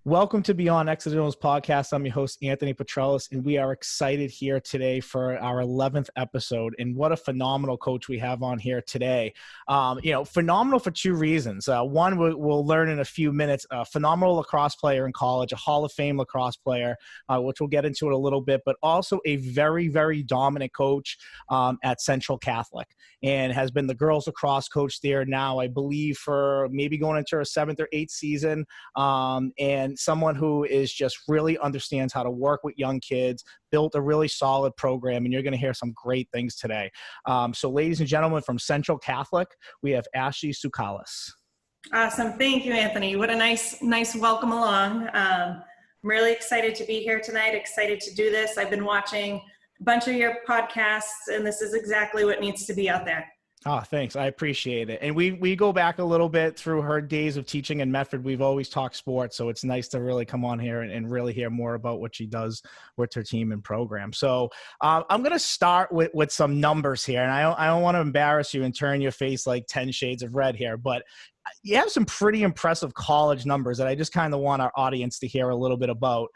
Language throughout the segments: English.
Welcome to Beyond Accidentals podcast. I'm your host, Anthony Petrellis, and we are excited here today for our 11th episode. And what a phenomenal coach we have on here today. Phenomenal for two reasons. One, we'll learn in a few minutes, a phenomenal lacrosse player in college, a Hall of Fame lacrosse player, which we'll get into in a little bit, but also a very, very dominant coach at Central Catholic, and has been the girls lacrosse coach there now, I believe, for maybe going into her 7th or 8th season. And someone who is just really understands how to work with young kids, built a really solid program, and you're going to hear some great things today. So ladies and gentlemen, from Central Catholic, we have Ashley Tsoukalas. Awesome. Thank you, Anthony. What a nice welcome along. I'm really excited to be here tonight, excited to do this. I've been watching a bunch of your podcasts, and this is exactly what needs to be out there. Oh, thanks. I appreciate it. And we go back a little bit through her days of teaching in Medford. We've always talked sports, so it's nice to really come on here and really hear more about what she does with her team and program. So I'm going to start with some numbers here, and I don't want to embarrass you and turn your face like 10 shades of red here, but you have some pretty impressive college numbers that I just kind of want our audience to hear a little bit about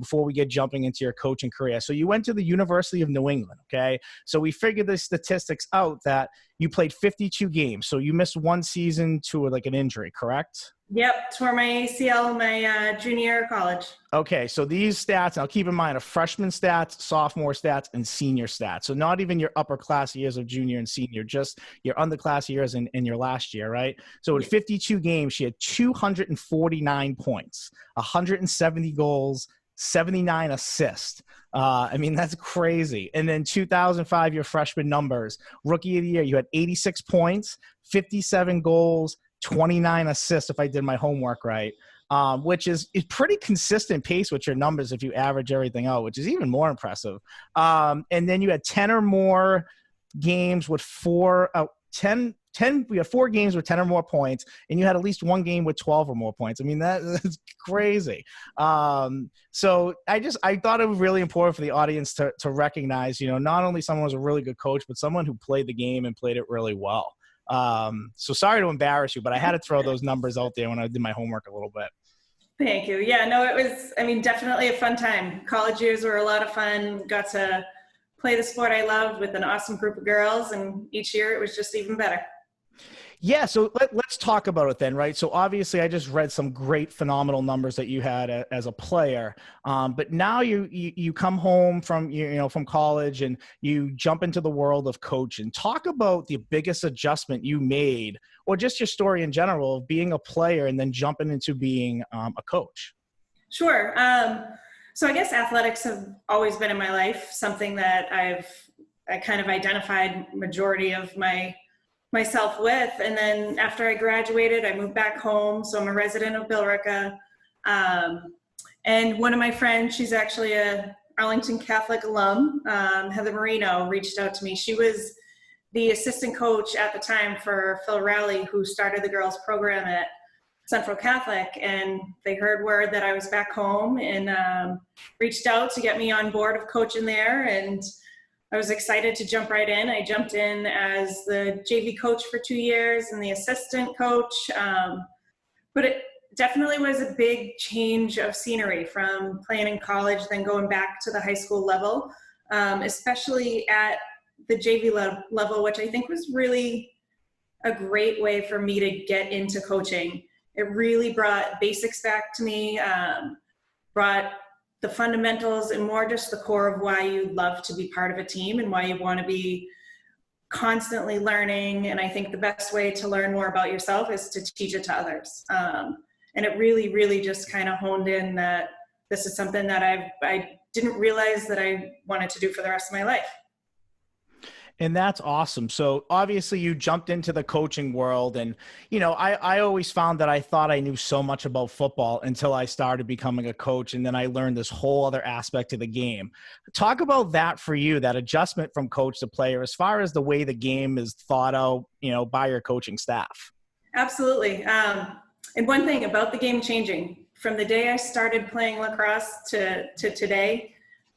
before we get jumping into your coaching career. So you went to the University of New England, okay? So we figured the statistics out that you played 52 games. So you missed one season to like an injury, correct? Yep, tore my ACL my junior year of college. Okay, so these stats, now keep in mind, are freshman stats, sophomore stats, and senior stats. So not even your upper class years of junior and senior, just your underclass years in your last year, right? So in 52 games, she had 249 points, 170 goals, 79 assists. That's crazy. And then 2005, your freshman numbers. Rookie of the year, you had 86 points, 57 goals, 29 assists, if I did my homework right, which is pretty consistent pace with your numbers if you average everything out, which is even more impressive. And then you had 10 or more games with we had 4 games with 10 or more points, and you had at least one game with 12 or more points. I mean, that's crazy. So I thought it was really important for the audience to recognize, not only someone who's a really good coach, but someone who played the game and played it really well. So sorry to embarrass you, but I had to throw those numbers out there when I did my homework a little bit. Thank you. Yeah, no, it was, definitely a fun time. College years were a lot of fun. Got to play the sport I loved with an awesome group of girls, and each year it was just even better. Yeah, so let's talk about it then, right? So obviously I just read some great, phenomenal numbers that you had as a player, but now you come home from from college and you jump into the world of coaching. Talk about the biggest adjustment you made, or just your story in general of being a player and then jumping into being a coach. Sure. So I guess athletics have always been in my life, something that I kind of identified majority of myself with. And then after I graduated, I moved back home. So I'm a resident of Billerica. And one of my friends, she's actually a Arlington Catholic alum, Heather Marino, reached out to me. She was the assistant coach at the time for Phil Rowley, who started the girls program at Central Catholic. And they heard word that I was back home and reached out to get me on board of coaching there. And I was excited to jump right in. I jumped in as the JV coach for 2 years and the assistant coach. But it definitely was a big change of scenery from playing in college, then going back to the high school level, especially at the JV level, which I think was really a great way for me to get into coaching. It really brought basics back to me, brought the fundamentals and more just the core of why you love to be part of a team and why you want to be constantly learning. And I think the best way to learn more about yourself is to teach it to others. And it really, really just kind of honed in that this is something that I didn't realize that I wanted to do for the rest of my life. And that's awesome. So obviously you jumped into the coaching world, and, I always found that I thought I knew so much about football until I started becoming a coach. And then I learned this whole other aspect of the game. Talk about that for you, that adjustment from coach to player, as far as the way the game is thought out, by your coaching staff. Absolutely. And one thing about the game changing, from the day I started playing lacrosse to today,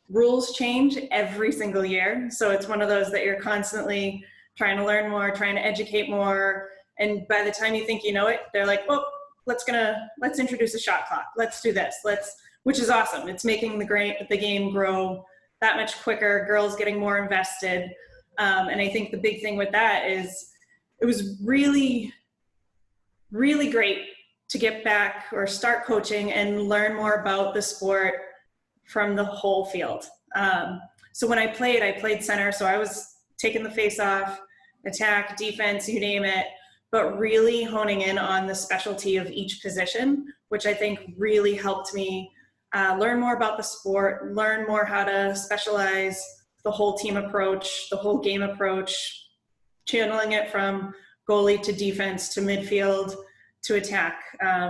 rules change every single year. So it's one of those that you're constantly trying to learn more, trying to educate more. And by the time you think you know it, they're like, oh, let's introduce a shot clock. Let's do this. Which is awesome. It's making the game grow that much quicker, girls getting more invested. And I think the big thing with that is it was really, really great to get back or start coaching and learn more about the sport from the whole field. So when I played center, so I was taking the face off, attack, defense, you name it, but really honing in on the specialty of each position, which I think really helped me learn more about the sport, learn more how to specialize the whole team approach, the whole game approach, channeling it from goalie to defense to midfield to attack.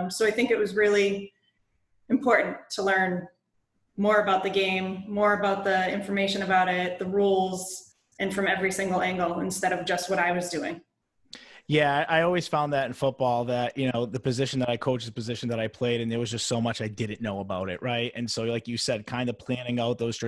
So I think it was really important to learn more about the game, more about the information about it, the rules, and from every single angle instead of just what I was doing. Yeah, I always found that in football that, the position that I coached, the position that I played, and there was just so much I didn't know about it, right? And so, like you said, kind of planning out those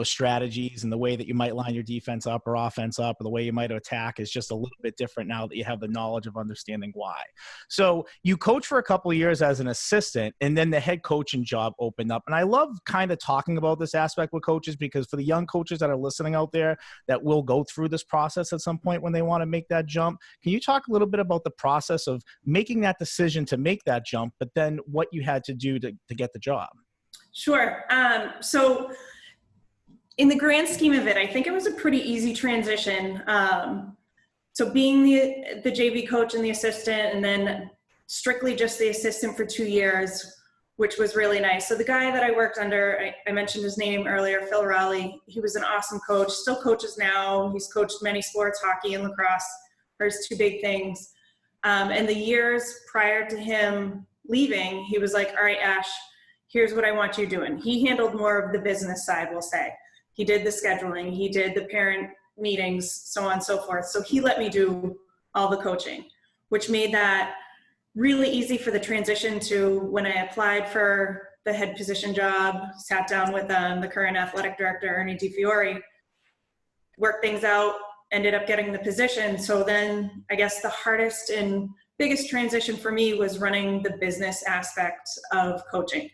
strategies and the way that you might line your defense up or offense up or the way you might attack is just a little bit different now that you have the knowledge of understanding why. So you coach for a couple of years as an assistant, and then the head coaching job opened up. And I love kind of talking about this aspect with coaches because for the young coaches that are listening out there that will go through this process at some point when they want to make that jump, can you talk a little bit about the process of making that decision to make that jump, but then what you had to do to get the job? Sure. So in the grand scheme of it, I think it was a pretty easy transition. So being the JV coach and the assistant, and then strictly just the assistant for 2 years, which was really nice. So the guy that I worked under, I mentioned his name earlier, Phil Rowley. He was an awesome coach, still coaches now. He's coached many sports, hockey and lacrosse. There's two big things. And the years prior to him leaving, he was like, all right, Ash, here's what I want you doing. He handled more of the business side, we'll say. He did the scheduling, he did the parent meetings, so on and so forth. So he let me do all the coaching, which made that really easy for the transition to when I applied for the head position job, sat down with the current athletic director, Ernie DiFiore, worked things out, ended up getting the position. So then I guess the hardest and biggest transition for me was running the business aspect of coaching.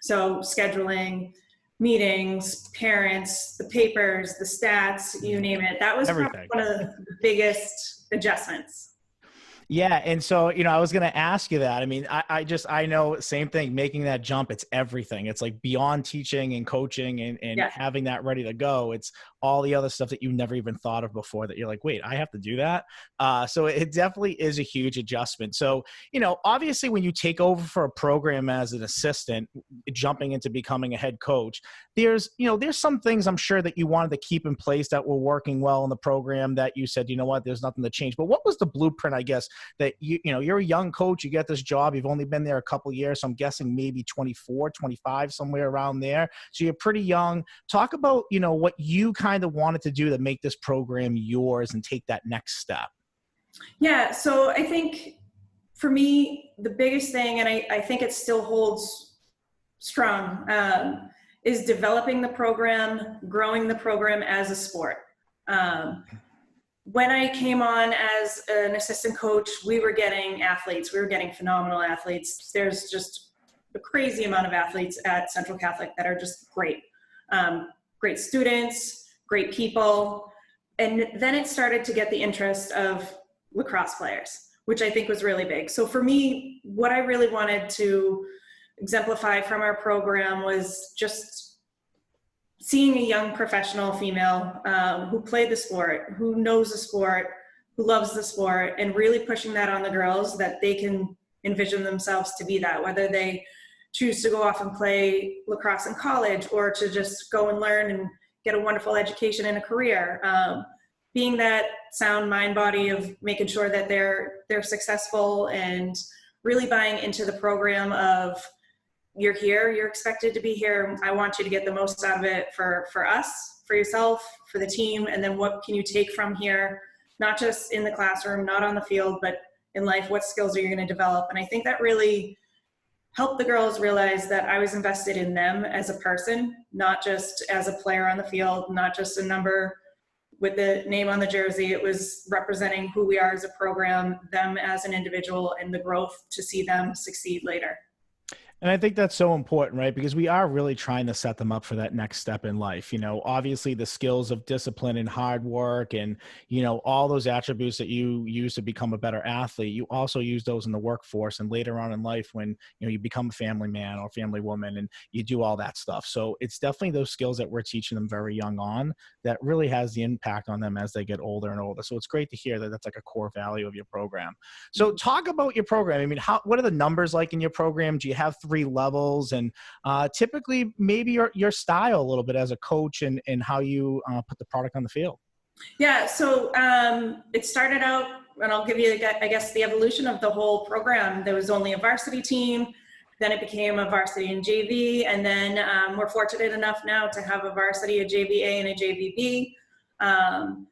So scheduling, meetings, parents, the papers, the stats, you name it. That was probably one of the biggest adjustments. Yeah. And so, I was going to ask you that. I mean, I know same thing, making that jump, it's everything. It's like beyond teaching and coaching and having that ready to go. It's all the other stuff that you never even thought of before that you're like, wait, I have to do that. So it definitely is a huge adjustment. So, obviously when you take over for a program as an assistant, jumping into becoming a head coach, there's some things I'm sure that you wanted to keep in place that were working well in the program that you said, there's nothing to change. But what was the blueprint, I guess, that you're a young coach, you get this job, you've only been there a couple of years, so I'm guessing maybe 24, 25, somewhere around there. So you're pretty young. Talk about, what you kind of wanted to do to make this program yours and take that next step. Yeah, so I think for me, the biggest thing, and I think it still holds strong, is developing the program, growing the program as a sport. When I came on as an assistant coach, we were getting athletes. We were getting phenomenal athletes. There's just a crazy amount of athletes at Central Catholic that are just great. Great students, great people. And then it started to get the interest of lacrosse players, which I think was really big. So for me, what I really wanted to exemplify from our program was just seeing a young professional female who played the sport, who knows the sport, who loves the sport, and really pushing that on the girls that they can envision themselves to be that, whether they choose to go off and play lacrosse in college or to just go and learn and get a wonderful education and a career. Being that sound mind body of making sure that they're successful and really buying into the program of, you're here, you're expected to be here. I want you to get the most out of it for us, for yourself, for the team. And then what can you take from here, not just in the classroom, not on the field, but in life, what skills are you going to develop? And I think that really helped the girls realize that I was invested in them as a person, not just as a player on the field, not just a number with the name on the jersey. It was representing who we are as a program, them as an individual, and the growth to see them succeed later. And I think that's so important, right? Because we are really trying to set them up for that next step in life. Obviously the skills of discipline and hard work and, all those attributes that you use to become a better athlete, you also use those in the workforce and later on in life when, you become a family man or family woman and you do all that stuff. So it's definitely those skills that we're teaching them very young on that really has the impact on them as they get older and older. So it's great to hear that that's like a core value of your program. So talk about your program. I mean, what are the numbers like in your program? Do you have 3 levels, and typically maybe your style a little bit as a coach and how you put the product on the field? Yeah, so it started out, and I'll give you, I guess, the evolution of the whole program. There was only a varsity team, then it became a varsity and JV, and then we're fortunate enough now to have a varsity, a JVA, and a JVB.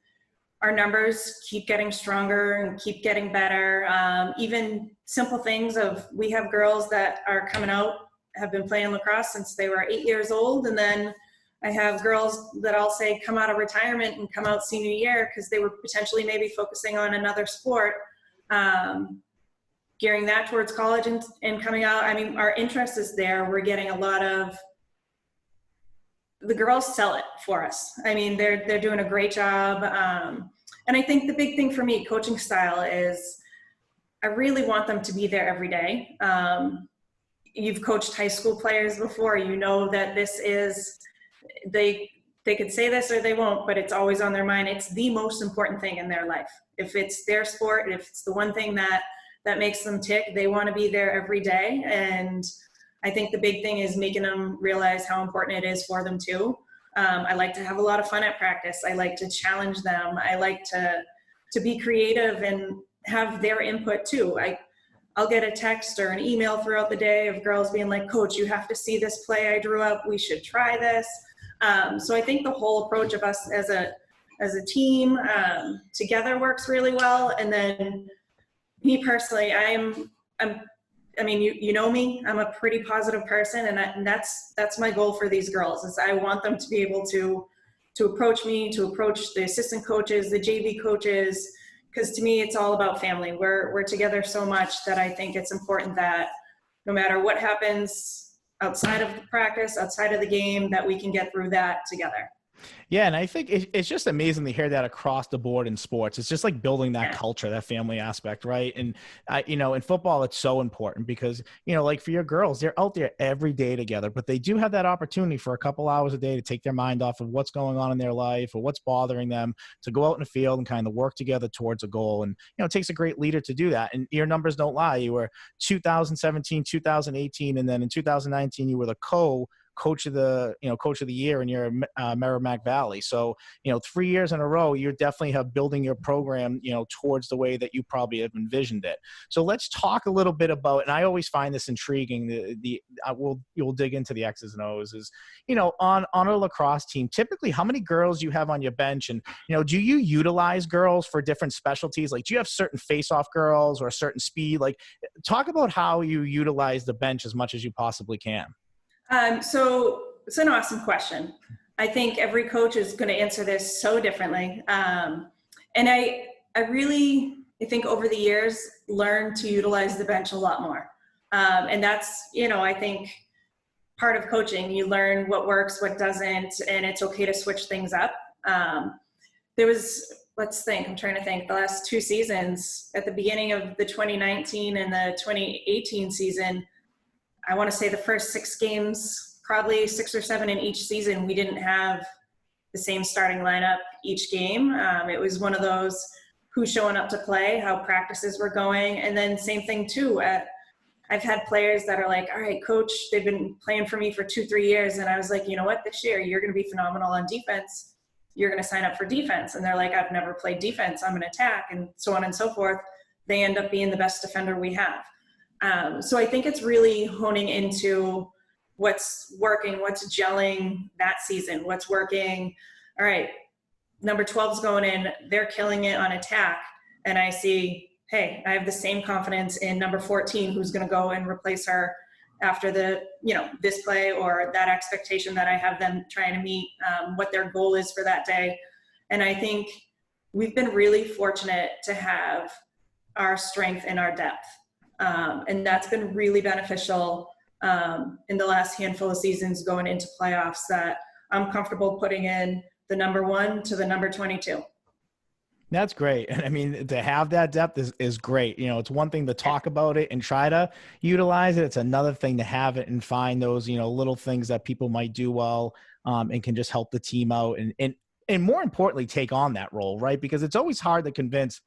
Our numbers keep getting stronger and keep getting better. Even simple things of, we have girls that are coming out, have been playing lacrosse since they were 8 years old. And then I have girls that I'll say come out of retirement and come out senior year because they were potentially maybe focusing on another sport, gearing that towards college and coming out. I mean, our interest is there. We're getting a lot of, the girls sell it for us. I mean, they're doing a great job. And I think the big thing for me, coaching style, is I really want them to be there every day. You've coached high school players before. You know that this is, they could say this or they won't, but it's always on their mind. It's the most important thing in their life. If it's their sport, if it's the one thing that makes them tick, they want to be there every day. And I think the big thing is making them realize how important it is for them too. I like to have a lot of fun at practice. I like to challenge them. I like to be creative and have their input too. I'll get a text or an email throughout the day of girls being like, "Coach, you have to see this play I drew up. We should try this." So I think the whole approach of us as a team together works really well. And then me personally, I mean, you know me, I'm a pretty positive person, and that's my goal for these girls, is I want them to be able to approach me, to approach the assistant coaches, the JV coaches, because to me, it's all about family. We're together so much that I think it's important that no matter what happens outside of the practice, outside of the game, that we can get through that together. Yeah, and I think it's just amazing to hear that across the board in sports. It's just like building that culture, that family aspect, right? And in football, it's so important because, like for your girls, they're out there every day together, but they do have that opportunity for a couple hours a day to take their mind off of what's going on in their life or what's bothering them, to go out in the field and kind of work together towards a goal. And, it takes a great leader to do that. And your numbers don't lie. You were 2017, 2018, and then in 2019, you were the coach of the year in your Merrimack Valley. So, 3 years in a row, you definitely have building your program, towards the way that you probably have envisioned it. So let's talk a little bit about, and I always find this intriguing, you'll dig into the X's and O's, is, on a lacrosse team, typically how many girls you have on your bench, and, do you utilize girls for different specialties? Like, do you have certain face-off girls or a certain speed? Like, talk about how you utilize the bench as much as you possibly can. So it's an awesome question. I think every coach is going to answer this so differently. And I think over the years, learned to utilize the bench a lot more. And that's, I think part of coaching, you learn what works, what doesn't, and it's okay to switch things up. There was, I'm trying to think, the last 2 seasons, at the beginning of the 2019 and the 2018 season, I want to say the first 6 games, probably 6 or 7 in each season, we didn't have the same starting lineup each game. It was one of those, who's showing up to play, how practices were going. And then same thing too. I've had players that are like, "All right, coach," they've been playing for me for 2-3 years. And I was like, "You know what, this year you're going to be phenomenal on defense. You're going to sign up for defense." And they're like, "I've never played defense. I'm an attack," and so on and so forth. They end up being the best defender we have. So I think it's really honing into what's working, what's gelling that season, what's working. All right, number 12's going in, they're killing it on attack. And I see, hey, I have the same confidence in number 14, who's going to go and replace her after this play, or that expectation that I have them trying to meet, what their goal is for that day. And I think we've been really fortunate to have our strength and our depth. And that's been really beneficial in the last handful of seasons going into playoffs, that I'm comfortable putting in the number 1 to the number 22. That's great. And I mean, to have that depth is great. You know, it's one thing to talk about it and try to utilize it. It's another thing to have it and find those, you know, little things that people might do well, and can just help the team out and more importantly, take on that role, right? Because it's always hard to convince,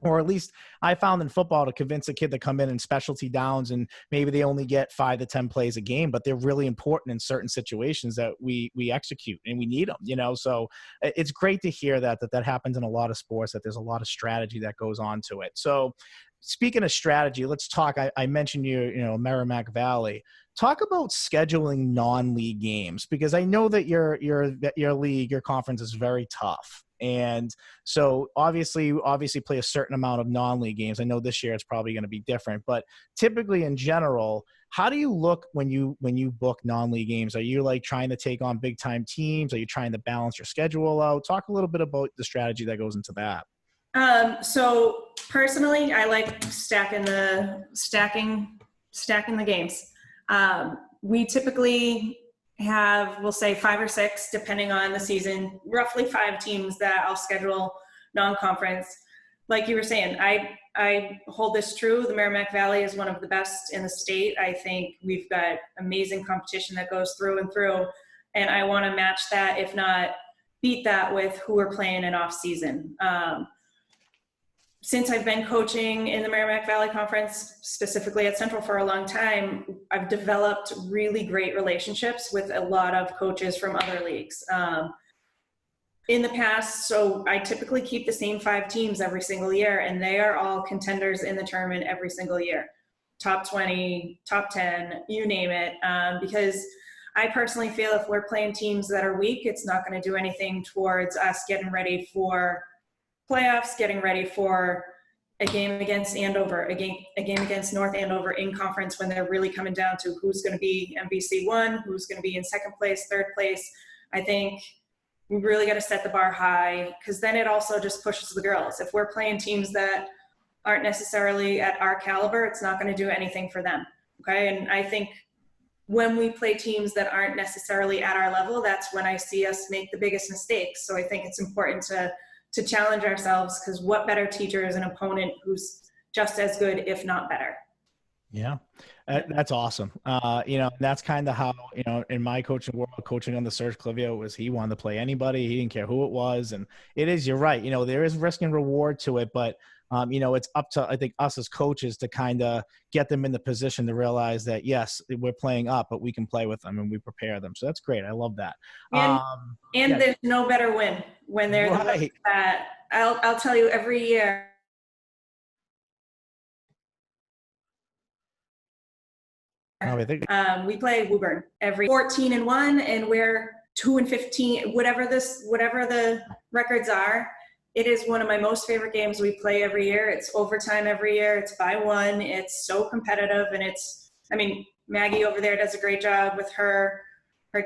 or at least I found in football, to convince a kid to come in specialty downs and maybe they only get 5 to 10 plays a game, but they're really important in certain situations that we execute and we need them, you know? So it's great to hear that happens in a lot of sports, that there's a lot of strategy that goes on to it. So speaking of strategy, let's talk. I mentioned you know, Merrimack Valley. Talk about scheduling non-league games, because I know that your league, your conference is very tough. And so obviously play a certain amount of non-league games. I know this year it's probably going to be different, but typically in general, how do you look when you book non-league games? Are you like trying to take on big time teams? Are you trying to balance your schedule out? Talk a little bit about the strategy that goes into that. So personally, I like stacking the games. We typically have, we'll say 5 or 6, depending on the season, roughly 5 teams that I'll schedule non-conference. Like you were saying, I hold this true. The Merrimack Valley is one of the best in the state. I think we've got amazing competition that goes through and through, and I want to match that, if not beat that, with who we're playing in off season. Since I've been coaching in the Merrimack Valley Conference, specifically at Central, for a long time, I've developed really great relationships with a lot of coaches from other leagues. In the past, so I typically keep the same 5 teams every single year, and they are all contenders in the tournament every single year. Top 20, top 10, you name it. Because I personally feel if we're playing teams that are weak, it's not going to do anything towards us getting ready for playoffs, getting ready for a game against Andover, a game against North Andover in conference, when they're really coming down to who's going to be MVC 1, who's going to be in 2nd place, 3rd place. I think we really got to set the bar high, because then it also just pushes the girls. If we're playing teams that aren't necessarily at our caliber, it's not going to do anything for them. Okay. And I think when we play teams that aren't necessarily at our level, that's when I see us make the biggest mistakes. So I think it's important to challenge ourselves, because what better teacher is an opponent who's just as good, if not better. Yeah, that's awesome. You know, that's kind of how, you know, in my coaching world, coaching on the Serge Clivio, was he wanted to play anybody. He didn't care who it was. And it is, you're right. You know, there is risk and reward to it, but you know, it's up to, I think, us as coaches to kind of get them in the position to realize that, yes, we're playing up, but we can play with them and we prepare them. So that's great. I love that. And yeah. There's no better win when they're right. the that I'll tell you every year. We play Woburn every 14-1, and we're 2-15, whatever the records are. It is one of my most favorite games we play every year. It's overtime every year. It's by 1. It's so competitive, and Maggie over there does a great job with her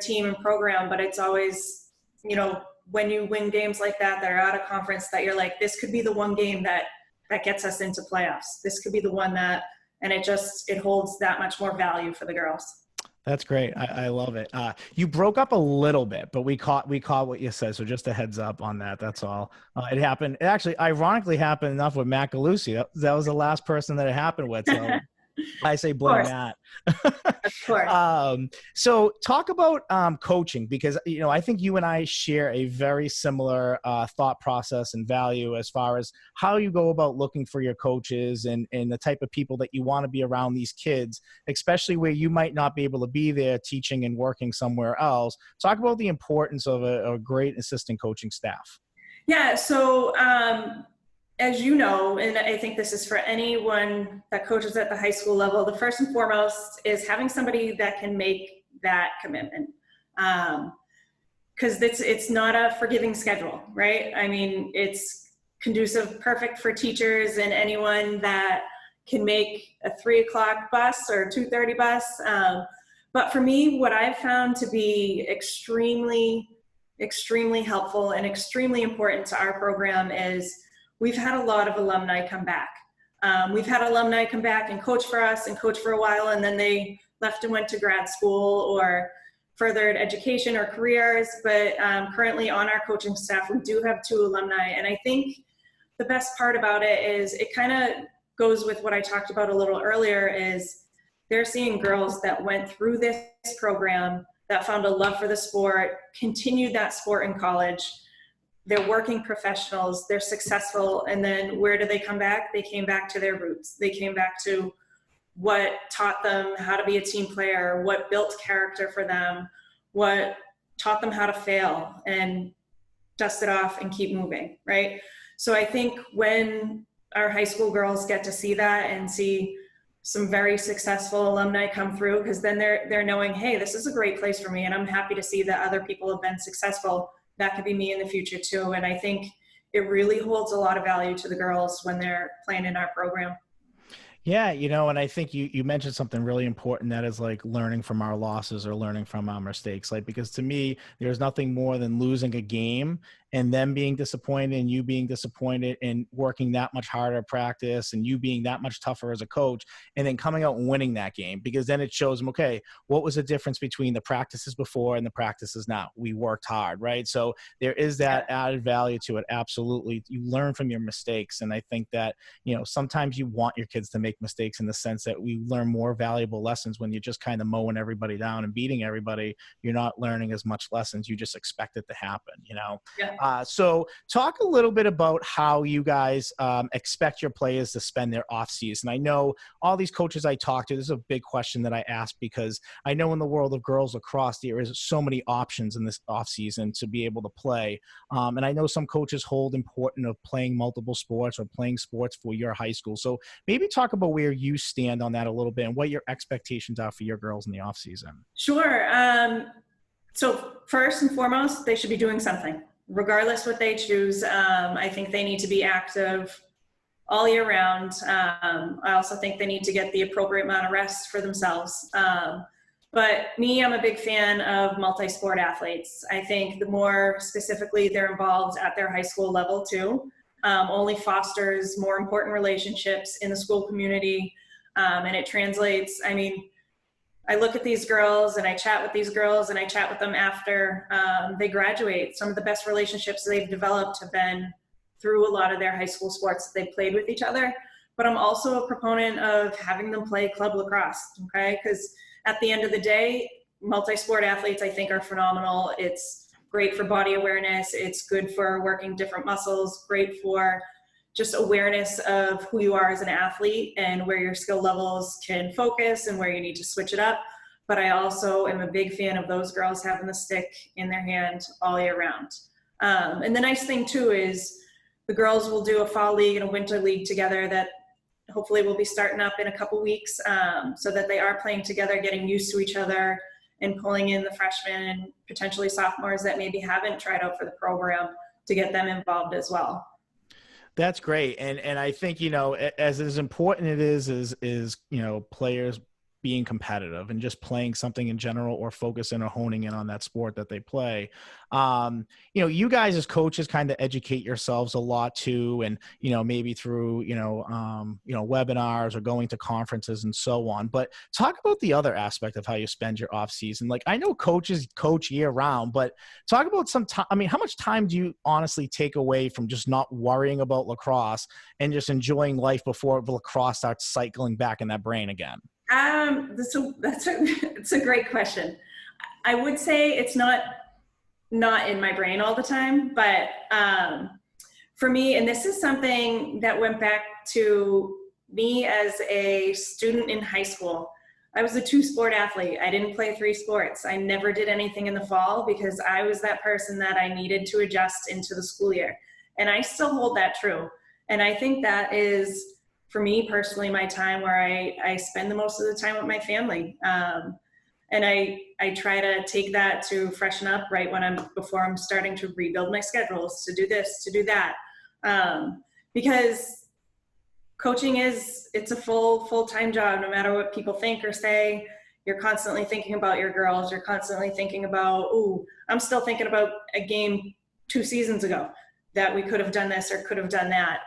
team and program, but it's always, you know, when you win games like that are out of conference, that you're like, this could be the one game that gets us into playoffs. This could be the one that, and it holds that much more value for the girls. That's great. I love it. You broke up a little bit, but we caught what you said. So just a heads up on that. That's all. It happened. It actually, ironically, happened enough with Matt Galusi. That was the last person that it happened with. So I say blame Matt. Of course. So talk about coaching, because, you know, I think you and I share a very similar thought process and value as far as how you go about looking for your coaches and the type of people that you want to be around these kids, especially where you might not be able to be there teaching and working somewhere else. Talk about the importance of a great assistant coaching staff. Yeah. So, as you know, and I think this is for anyone that coaches at the high school level, the first and foremost is having somebody that can make that commitment. Because it's not a forgiving schedule, right? I mean, it's conducive, perfect for teachers and anyone that can make a 3:00 bus or 2:30 bus. But for me, what I've found to be extremely extremely helpful and extremely important to our program is we've had a lot of alumni come back. We've had alumni come back and coach for us and coach for a while, and then they left and went to grad school or furthered education or careers. But currently on our coaching staff, we do have 2 alumni. And I think the best part about it is it kind of goes with what I talked about a little earlier, is they're seeing girls that went through this program, that found a love for the sport, continued that sport in college. They're working professionals, they're successful, and then where do they come back? They came back to their roots. They came back to what taught them how to be a team player, what built character for them, what taught them how to fail and dust it off and keep moving, right? So I think when our high school girls get to see that and see some very successful alumni come through, because then they're knowing, hey, this is a great place for me, and I'm happy to see that other people have been successful. That could be me in the future too. And I think it really holds a lot of value to the girls when they're playing in our program. Yeah, and I think you mentioned something really important, that is like learning from our losses or learning from our mistakes. Like, because to me, there's nothing more than losing a game and them being disappointed and you being disappointed and working that much harder at practice and you being that much tougher as a coach, and then coming out and winning that game, because then it shows them, okay, what was the difference between the practices before and the practices now? We worked hard, right? So there is that added value to it. Absolutely. You learn from your mistakes. And I think that, sometimes you want your kids to make mistakes, in the sense that we learn more valuable lessons when you're just kind of mowing everybody down and beating everybody. You're not learning as much lessons. You just expect it to happen, Yeah. So talk a little bit about how you guys expect your players to spend their off season. I know all these coaches I talk to, this is a big question that I ask, because I know in the world of girls lacrosse, there is so many options in this off season to be able to play. And I know some coaches hold important of playing multiple sports or playing sports for your high school. So maybe talk about where you stand on that a little bit and what your expectations are for your girls in the off season. Sure. So first and foremost, they should be doing something, regardless what they choose. I think they need to be active all year round. I also think they need to get the appropriate amount of rest for themselves. But me, I'm a big fan of multi-sport athletes. I think the more specifically they're involved at their high school level too, only fosters more important relationships in the school community. And it translates, I look at these girls and I chat with these girls and I chat with them after they graduate. Some of the best relationships they've developed have been through a lot of their high school sports that they've played with each other. But I'm also a proponent of having them play club lacrosse, okay? Because at the end of the day, multi-sport athletes I think are phenomenal. It's great for body awareness. It's good for working different muscles, great for just awareness of who you are as an athlete and where your skill levels can focus and where you need to switch it up. But I also am a big fan of those girls having the stick in their hand all year round. And the nice thing too is the girls will do a fall league and a winter league together that hopefully will be starting up in a couple weeks, so that they are playing together, getting used to each other and pulling in the freshmen and potentially sophomores that maybe haven't tried out for the program to get them involved as well. That's great. And I think, as important it is, players being competitive and just playing something in general, or focusing or honing in on that sport that they play. You guys as coaches kind of educate yourselves a lot too. And, maybe through, webinars or going to conferences and so on. But talk about the other aspect of how you spend your off season. Like, I know coaches coach year round, but talk about some time. How much time do you honestly take away from just not worrying about lacrosse and just enjoying life before lacrosse starts cycling back in that brain again? It's a great question. I would say it's not in my brain all the time, but for me, and this is something that went back to me as a student in high school. I was a 2-sport athlete. I didn't play 3 sports. I never did anything in the fall because I was that person that I needed to adjust into the school year. And I still hold that true. And I think that is, for me personally, my time where I spend the most of the time with my family. And I try to take that to freshen up right before I'm starting to rebuild my schedules, to do this, to do that. Because coaching it's a full-time job, no matter what people think or say. you're constantly thinking about your girls. You're constantly thinking about, ooh, I'm still thinking about a game 2 seasons ago that we could have done this or could have done that.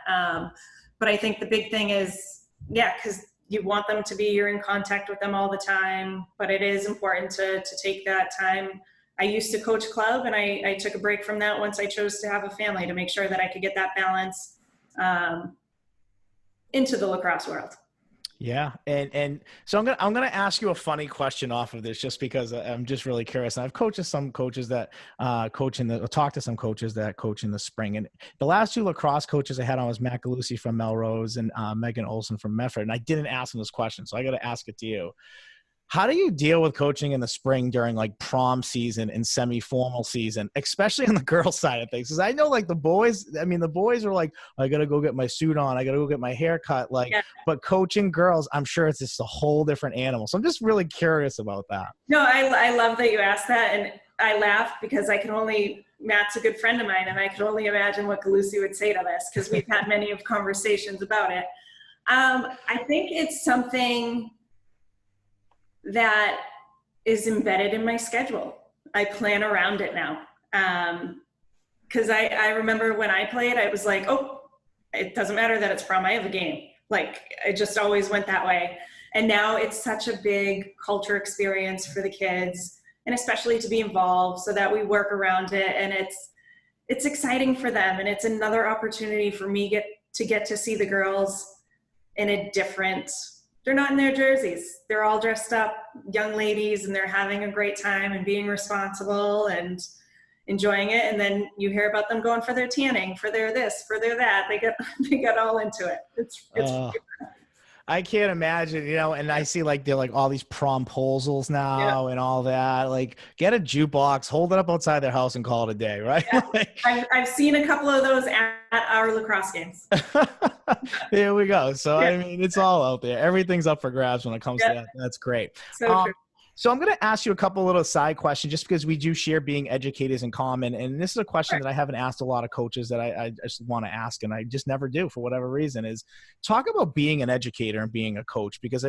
But I think the big thing is, yeah, because you want them to be, you're in contact with them all the time, but it is important to take that time. I used to coach club, and I took a break from that once I chose to have a family, to make sure that I could get that balance into the lacrosse world. Yeah. And so I'm gonna ask you a funny question off of this, just because I'm just really curious. And I've coached some coaches that talked to some coaches that coach in the spring. And the last 2 lacrosse coaches I had on was Matt Galusi from Melrose and Megan Olson from Medford. And I didn't ask them this question, so I got to ask it to you. How do you deal with coaching in the spring during like prom season and semi-formal season, especially on the girls' side of things? Because I know like the boys are like, I got to go get my suit on. I got to go get my hair cut. Like, yeah. But coaching girls, I'm sure it's just a whole different animal. So I'm just really curious about that. No, I love that you asked that. And I laugh because Matt's a good friend of mine, and I can only imagine what Galusi would say to this, because we've had many of conversations about it. I think it's something that is embedded in my schedule. I plan around it now. Cause I remember when I played, I was like, oh, it doesn't matter that it's prom, I have a game. Like, I just always went that way. And now it's such a big culture experience for the kids, and especially to be involved, so that we work around it. And it's exciting for them. And it's another opportunity for me to get to see the girls in a different, they're not in their jerseys. They're all dressed up, young ladies, and they're having a great time and being responsible and enjoying it. And then you hear about them going for their tanning, for their this, for their that. They get all into it. It's I can't imagine, and I see like they're like all these promposals now, yeah, and all that. Like, get a jukebox, hold it up outside their house, and call it a day, right? Yeah. I've seen a couple of those at our lacrosse games. There we go. So, yeah. I mean, it's all out there. Everything's up for grabs when it comes to that. That's great. So true. So I'm going to ask you a couple little side questions, just because we do share being educators in common. And this is a question that I haven't asked a lot of coaches that I just want to ask, and I just never do for whatever reason, is talk about being an educator and being a coach. Because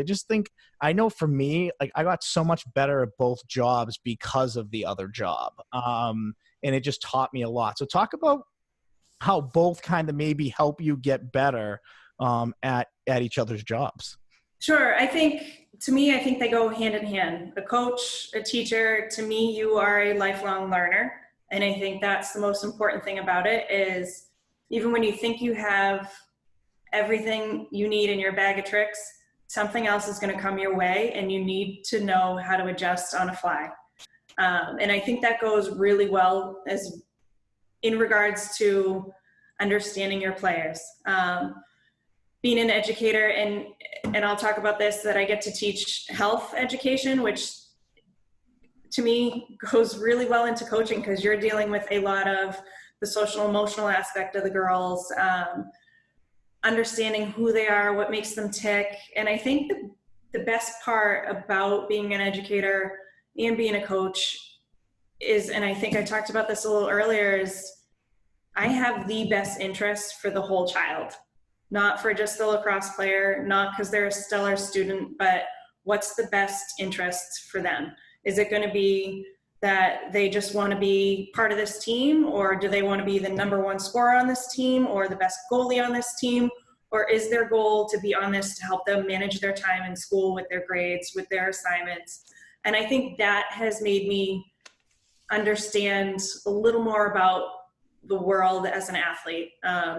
I know for me, like, I got so much better at both jobs because of the other job. And it just taught me a lot. So talk about how both kind of maybe help you get better at each other's jobs. Sure. I think they go hand in hand. A coach, a teacher, to me, you are a lifelong learner. And I think that's the most important thing about it, is even when you think you have everything you need in your bag of tricks, something else is going to come your way, and you need to know how to adjust on a fly. And I think that goes really well as in regards to understanding your players. Being an educator, and I'll talk about this, that I get to teach health education, which to me goes really well into coaching, because you're dealing with a lot of the social emotional aspect of the girls, understanding who they are, what makes them tick. And I think the best part about being an educator and being a coach is, and I think I talked about this a little earlier, is I have the best interest for the whole child. Not for just the lacrosse player, not because they're a stellar student, but what's the best interests for them? Is it going to be that they just want to be part of this team, or do they want to be the #1 scorer on this team, or the best goalie on this team? Or is their goal to be on this to help them manage their time in school with their grades, with their assignments? And I think that has made me understand a little more about the world as an athlete,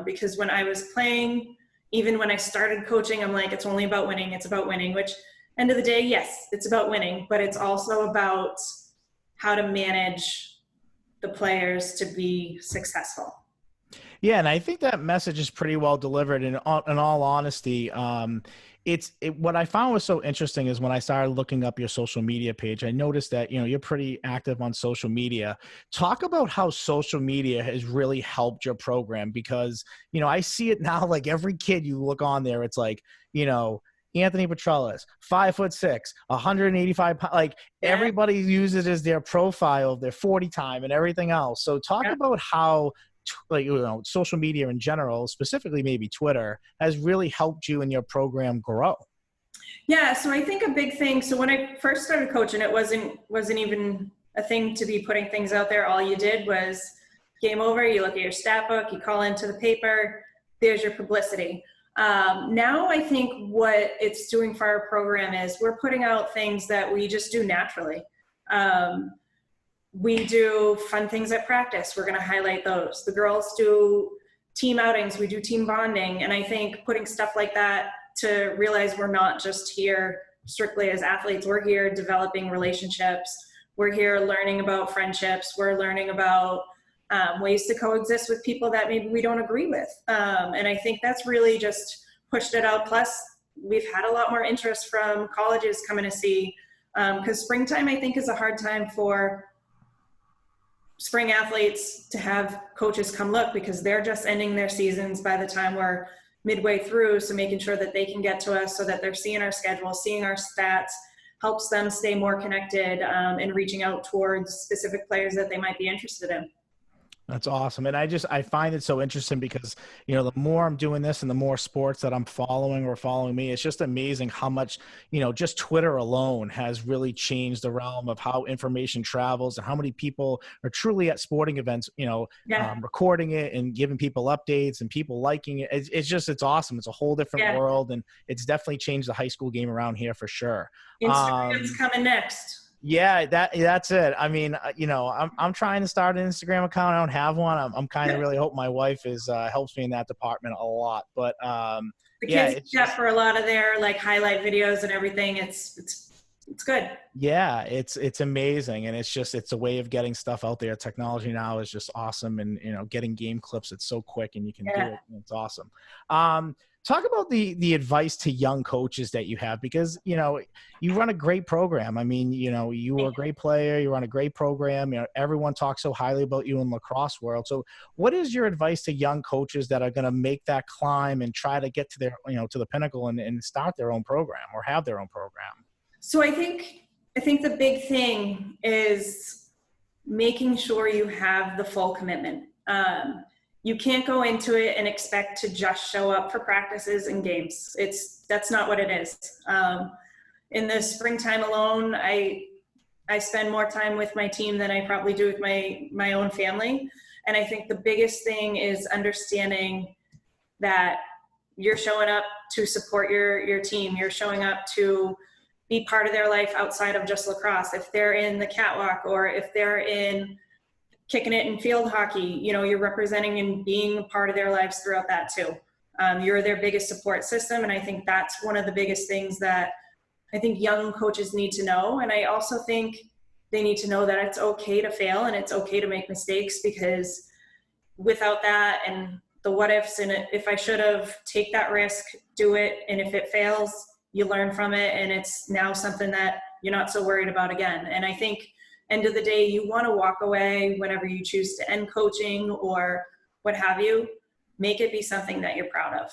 because when I was playing, even when I started coaching, I'm like, it's only about winning. It's about winning, which end of the day, yes, it's about winning, but it's also about how to manage the players to be successful. Yeah. And I think that message is pretty well delivered. In all honesty, what I found was so interesting is when I started looking up your social media page, I noticed that, you're pretty active on social media. Talk about how social media has really helped your program, because, I see it now, like every kid you look on there, it's like, Anthony Petrellis, 5'6", 185 pounds, like everybody uses it as their profile of their 40 time and everything else. So talk about how, like, social media in general, specifically maybe Twitter, has really helped you and your program grow. Yeah, so I think a big thing, so when I first started coaching, it wasn't even a thing to be putting things out there. All you did was game over, you look at your stat book, you call into the paper, there's your publicity. Now I think what it's doing for our program is we're putting out things that we just do naturally. We do fun things at practice. We're going to highlight those. The girls do team outings. We do team bonding. And I think putting stuff like that to realize we're not just here strictly as athletes. We're here developing relationships. We're here learning about friendships. We're learning about ways to coexist with people that maybe we don't agree with. And I think that's really just pushed it out. Plus, we've had a lot more interest from colleges coming to see, because springtime, I think, is a hard time for spring athletes to have coaches come look, because they're just ending their seasons by the time we're midway through. So making sure that they can get to us so that they're seeing our schedule, seeing our stats, helps them stay more connected and reaching out towards specific players that they might be interested in. That's awesome. And I find it so interesting because, the more I'm doing this and the more sports that I'm following or following me, it's just amazing how much, just Twitter alone has really changed the realm of how information travels and how many people are truly at sporting events, recording it and giving people updates and people liking it. It's awesome. It's a whole different world, and it's definitely changed the high school game around here for sure. Instagram's coming next. Yeah, that's it. I mean, I'm trying to start an Instagram account. I don't have one. I'm kind of really hope my wife helps me in that department a lot. But the kids use for a lot of their highlight videos and everything. It's good. Yeah, it's amazing, and it's a way of getting stuff out there. Technology now is just awesome, and getting game clips. It's so quick, and you can do it. And it's awesome. Talk about the advice to young coaches that you have, because, you run a great program. I mean, you were a great player, you run a great program, everyone talks so highly about you in lacrosse world. So what is your advice to young coaches that are going to make that climb and try to get to their, to the pinnacle and start their own program or have their own program? So I think the big thing is making sure you have the full commitment. You can't go into it and expect to just show up for practices and games. That's not what it is. In the springtime alone, I spend more time with my team than I probably do with my own family. And I think the biggest thing is understanding that you're showing up to support your team. You're showing up to be part of their life outside of just lacrosse. If they're in the catwalk or if they're in kicking it in field hockey, you're representing and being a part of their lives throughout that too. You're their biggest support system. And I think that's one of the biggest things that I think young coaches need to know. And I also think they need to know that it's okay to fail and it's okay to make mistakes, because without that and the what ifs and if I should have, take that risk, do it. And if it fails, you learn from it. And it's now something that you're not so worried about again. And I think end of the day, you want to walk away whenever you choose to end coaching or what have you, make it be something that you're proud of.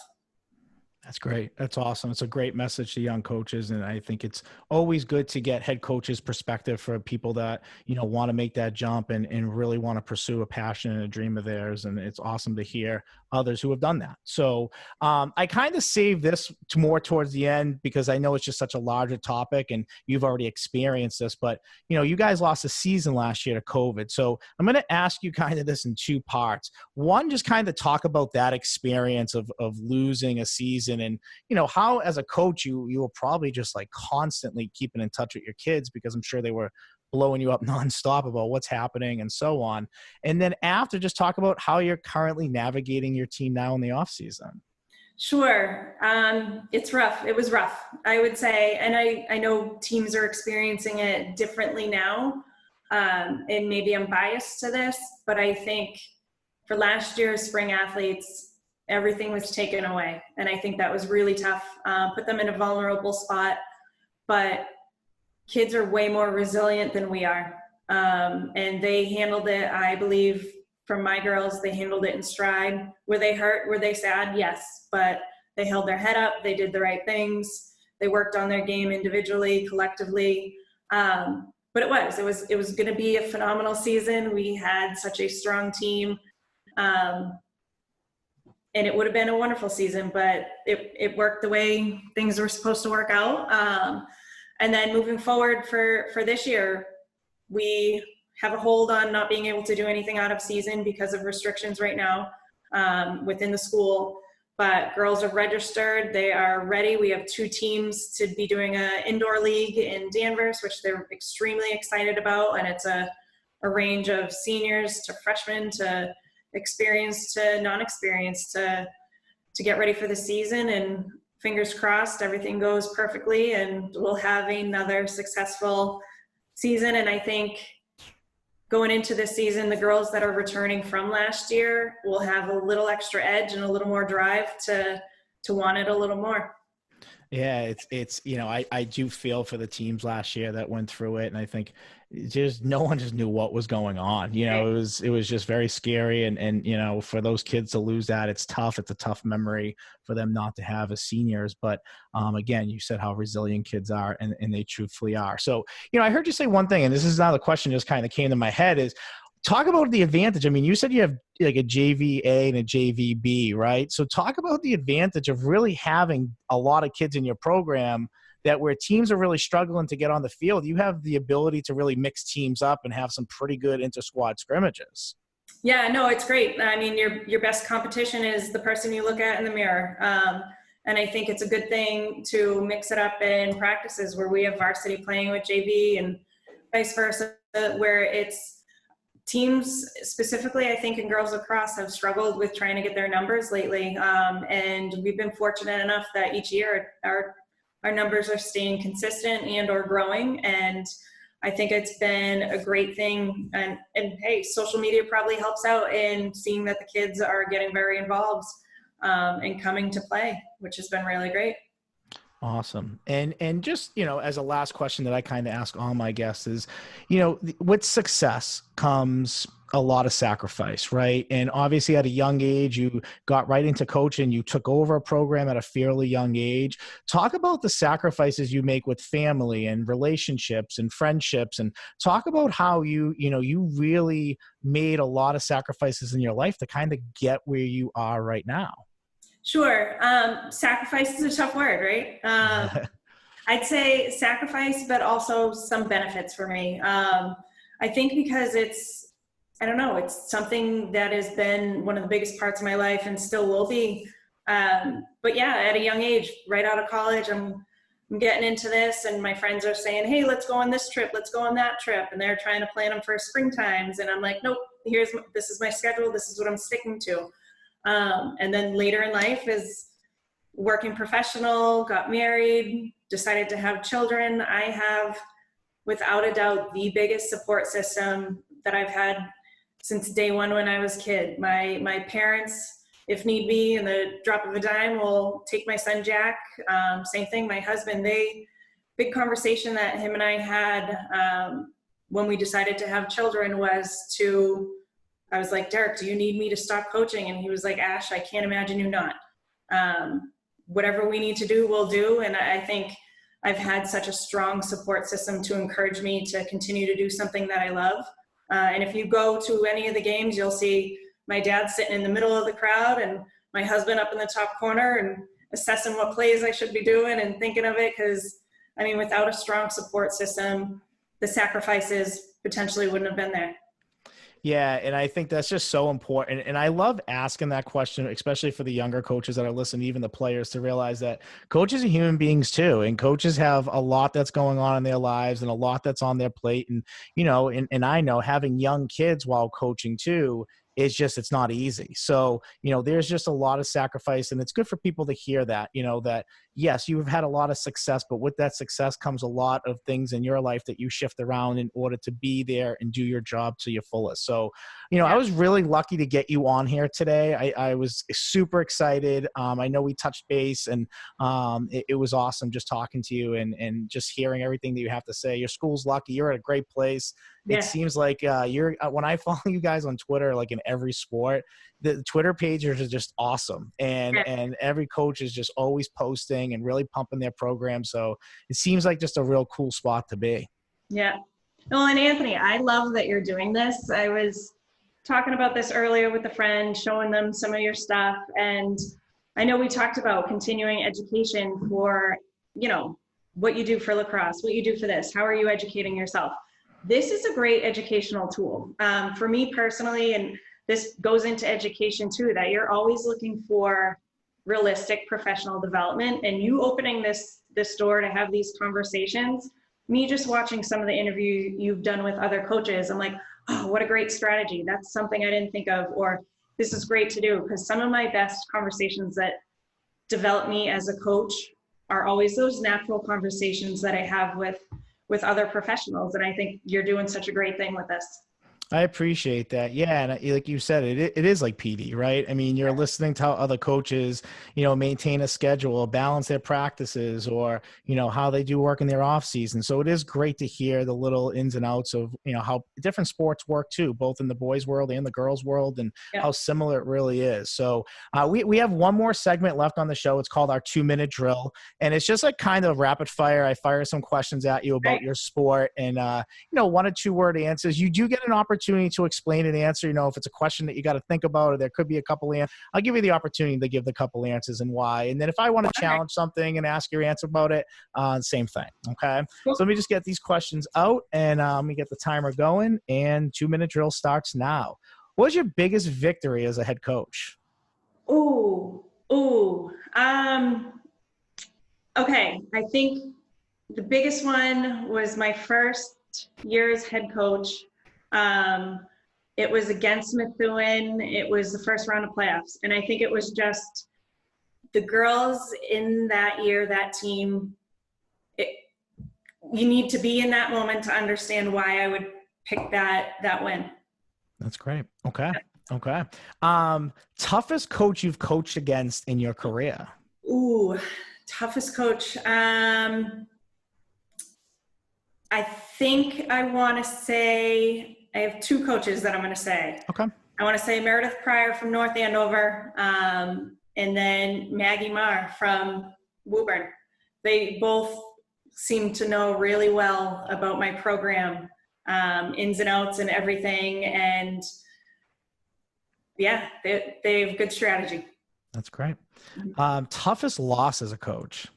That's great. That's awesome. It's a great message to young coaches. And I think it's always good to get head coaches' perspective for people that, want to make that jump and really want to pursue a passion and a dream of theirs. And it's awesome to hear others who have done that. So I kind of saved this more towards the end because I know it's just such a larger topic and you've already experienced this, but you guys lost a season last year to COVID. So I'm going to ask you kind of this in two parts. One, just kind of talk about that experience of losing a season and, how as a coach, you were probably just constantly keeping in touch with your kids because I'm sure they were blowing you up nonstop about what's happening and so on. And then after, just talk about how you're currently navigating your team now in the off season. Sure. It's rough. It was rough, I would say. And I know teams are experiencing it differently now. And maybe I'm biased to this, but I think for last year's spring athletes, everything was taken away. And I think that was really tough. Put them in a vulnerable spot, but kids are way more resilient than we are. And they handled it, I believe, from my girls, they handled it in stride. Were they hurt? Were they sad? Yes. But they held their head up. They did the right things. They worked on their game individually, collectively. But it was going to be a phenomenal season. We had such a strong team. and it would have been a wonderful season, but it worked the way things were supposed to work out. And then moving forward for this year, we have a hold on not being able to do anything out of season because of restrictions right now within the school. But girls are registered. They are ready. We have 2 teams to be doing an indoor league in Danvers, which they're extremely excited about. And it's a range of seniors to freshmen to experienced to non-experienced to get ready for the season. And fingers crossed, everything goes perfectly and we'll have another successful season. And I think going into this season, the girls that are returning from last year will have a little extra edge and a little more drive to want it a little more. Yeah, it's I do feel for the teams last year that went through it, and I think just no one just knew what was going on. It was just very scary, and for those kids to lose that, it's tough. It's a tough memory for them not to have as seniors. But again, you said how resilient kids are, and they truthfully are. So I heard you say one thing, and this is now the question just kind of came to my head is, talk about the advantage. I mean, you said you have like a JVA and a JVB, right? So talk about the advantage of really having a lot of kids in your program that where teams are really struggling to get on the field, you have the ability to really mix teams up and have some pretty good inter-squad scrimmages. Yeah, no, it's great. I mean, your best competition is the person you look at in the mirror. And I think it's a good thing to mix it up in practices where we have varsity playing with JV and vice versa, where it's teams specifically, I think in girls lacrosse have struggled with trying to get their numbers lately. And we've been fortunate enough that each year our numbers are staying consistent and or growing. And I think it's been a great thing. And hey, social media probably helps out in seeing that the kids are getting very involved and coming to play, which has been really great. Awesome. And just, as a last question that I kind of ask all my guests is, with success comes a lot of sacrifice, right? And obviously at a young age, you got right into coaching, you took over a program at a fairly young age. Talk about the sacrifices you make with family and relationships and friendships, and talk about how you really made a lot of sacrifices in your life to kind of get where you are right now. Sure. Sacrifice is a tough word, right? I'd say sacrifice, but also some benefits for me. I think because it's something that has been one of the biggest parts of my life and still will be. But yeah, at a young age, right out of college, I'm getting into this, and my friends are saying, hey, let's go on this trip, let's go on that trip. And they're trying to plan them for spring times. And I'm like, nope, this is my schedule. This is what I'm sticking to. And then later in life is working professional, got married, decided to have children. I have, without a doubt, the biggest support system that I've had since day one when I was a kid. My parents, if need be, in the drop of a dime, will take my son Jack. Same thing, my husband. Big conversation that him and I had when we decided to have children was I was like, Derek, do you need me to stop coaching? And he was like, Ash, I can't imagine you not. Whatever we need to do, we'll do. And I think I've had such a strong support system to encourage me to continue to do something that I love. And if you go to any of the games, you'll see my dad sitting in the middle of the crowd and my husband up in the top corner and assessing what plays I should be doing and thinking of it. Because, I mean, without a strong support system, the sacrifices potentially wouldn't have been there. Yeah, and I think that's just so important. And I love asking that question, especially for the younger coaches that are listening, even the players, to realize that coaches are human beings too. And coaches have a lot that's going on in their lives and a lot that's on their plate. And, and I know having young kids while coaching too, it's not easy. So, there's just a lot of sacrifice, and it's good for people to hear that, that yes, you've had a lot of success, but with that success comes a lot of things in your life that you shift around in order to be there and do your job to your fullest. So, I was really lucky to get you on here today. I was super excited. I know we touched base, and it was awesome just talking to you and just hearing everything that you have to say. Your school's lucky. You're at a great place. Yeah. It seems like when I follow you guys on Twitter, like in every sport, the Twitter pages are just awesome. And every coach is just always posting and really pumping their program. So it seems like just a real cool spot to be. Yeah. Well, and Anthony, I love that you're doing this. I was talking about this earlier with a friend, showing them some of your stuff. And I know we talked about continuing education for, you know, what you do for lacrosse, what you do for this, how are you educating yourself? This is a great educational tool. For me personally, and this goes into education too, that you're always looking for realistic professional development, and you opening this door to have these conversations, me just watching some of the interview you've done with other coaches, I'm like, oh, what a great strategy. That's something I didn't think of, or this is great to do. Because some of my best conversations that develop me as a coach are always those natural conversations that I have with other professionals. And I think you're doing such a great thing with this. I appreciate that. Yeah. And like you said, it is like PD, right? I mean, you're listening to how other coaches, you know, maintain a schedule, balance their practices, or, you know, how they do work in their off season. So it is great to hear the little ins and outs of, you know, how different sports work too, both in the boys world and the girls world, and how similar it really is. So we have one more segment left on the show. It's called our 2-minute drill. And it's just like kind of rapid fire. I fire some questions at you about your sport, and, you know, 1 or 2 word answers. You do get an opportunity to explain an answer. You know, if it's a question that you got to think about, or there could be a couple answers, I'll give you the opportunity to give the couple answers and why. And then if I want to challenge something and ask your answer about it, same thing. Okay. So let me just get these questions out, and let me get the timer going, and 2-minute drill starts now. What was your biggest victory as a head coach? Okay. I think the biggest one was my first year as head coach. It was against Methuen. It was the first round of playoffs. And I think it was just the girls in that year, that team, you need to be in that moment to understand why I would pick that win. That's great. Okay. Okay. Toughest coach you've coached against in your career? Toughest coach. I think I want to say, I have 2 coaches that I'm going to say. Okay. I want to say Meredith Pryor from North Andover, and then Maggie Marr from Woburn. They both seem to know really well about my program, ins and outs and everything. And yeah, they have good strategy. That's great. Toughest loss as a coach?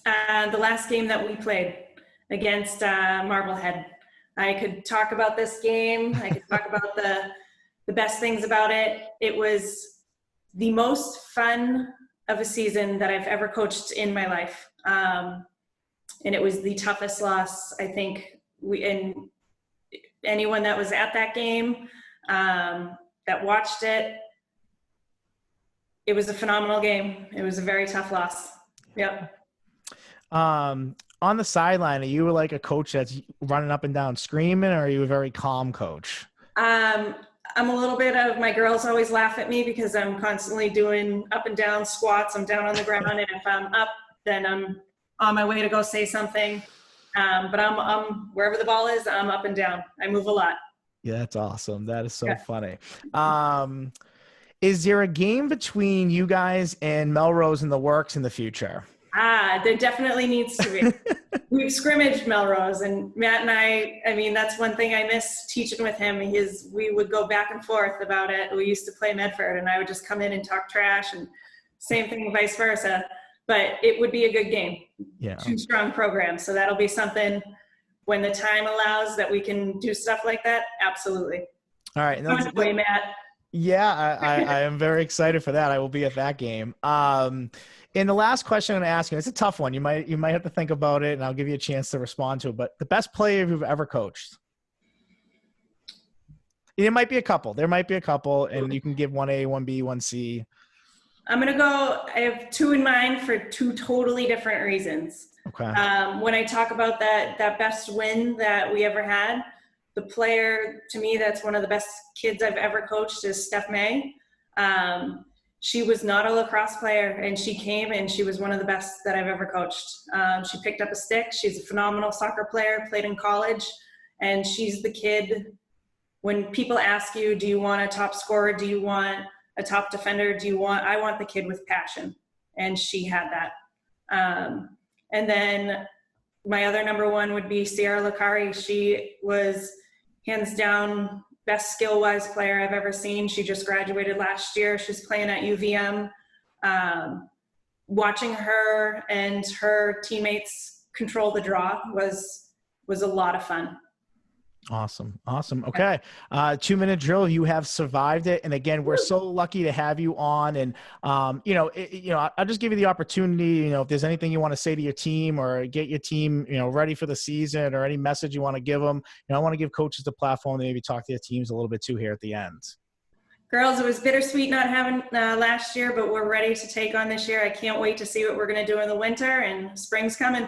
The last game that we played against Marblehead. I could talk about this game. I could talk about the best things about it. It was the most fun of a season that I've ever coached in my life. And it was the toughest loss, I think. And anyone that was at that game, that watched it, it was a phenomenal game. It was a very tough loss. Yep. On the sideline, are you like a coach that's running up and down screaming, or are you a very calm coach? I'm a little bit of, my girls always laugh at me because I'm constantly doing up and down squats. I'm down on the ground, and if I'm up, then I'm on my way to go say something. But I'm wherever the ball is, I'm up and down. I move a lot. Yeah, that's awesome. That is so funny. Is there a game between you guys and Melrose in the works in the future? There definitely needs to be. We've scrimmaged Melrose, and Matt and I mean, that's one thing I miss teaching with him. We would go back and forth about it. We used to play Medford, and I would just come in and talk trash, and same thing vice versa. But it would be a good game. Yeah. 2 strong programs. So that'll be something when the time allows that we can do stuff like that. Absolutely. All right. And that's way, Matt. Yeah, I am very excited for that. I will be at that game. And the last question I'm going to ask you, it's a tough one. You might have to think about it, and I'll give you a chance to respond to it. But the best player you've ever coached? There might be a couple, and you can give 1A, 1B, 1C. I'm going to go, I have 2 in mind for 2 totally different reasons. Okay. When I talk about that best win that we ever had, the player, to me, that's one of the best kids I've ever coached is Steph May. She was not a lacrosse player, and she came, and she was one of the best that I've ever coached. She picked up a stick. She's a phenomenal soccer player, played in college, and she's the kid. When people ask you, do you want a top scorer? Do you want a top defender? I want the kid with passion. And she had that. And then my other number 1 would be Sierra Licari. She was hands down best skill-wise player I've ever seen. She just graduated last year. She's playing at UVM. Watching her and her teammates control the draw was a lot of fun. Awesome. Okay. 2-minute drill. You have survived it. And again, we're so lucky to have you on. And, I'll just give you the opportunity, if there's anything you want to say to your team or get your team, ready for the season, or any message you want to give them. I want to give coaches the platform to maybe talk to their teams a little bit too here at the end. Girls, it was bittersweet not having last year, but we're ready to take on this year. I can't wait to see what we're going to do in the winter, and spring's coming.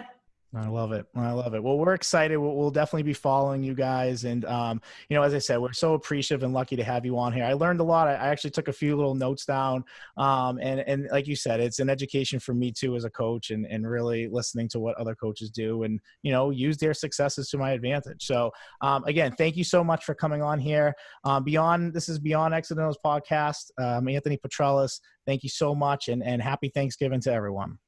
I love it. Well, we're excited. We'll definitely be following you guys. And, as I said, we're so appreciative and lucky to have you on here. I learned a lot. I actually took a few little notes down. And like you said, it's an education for me too, as a coach, and really listening to what other coaches do and, use their successes to my advantage. So, again, thank you so much for coming on here. This is Beyond X's and O's podcast. Anthony Petrelis, thank you so much. And happy Thanksgiving to everyone.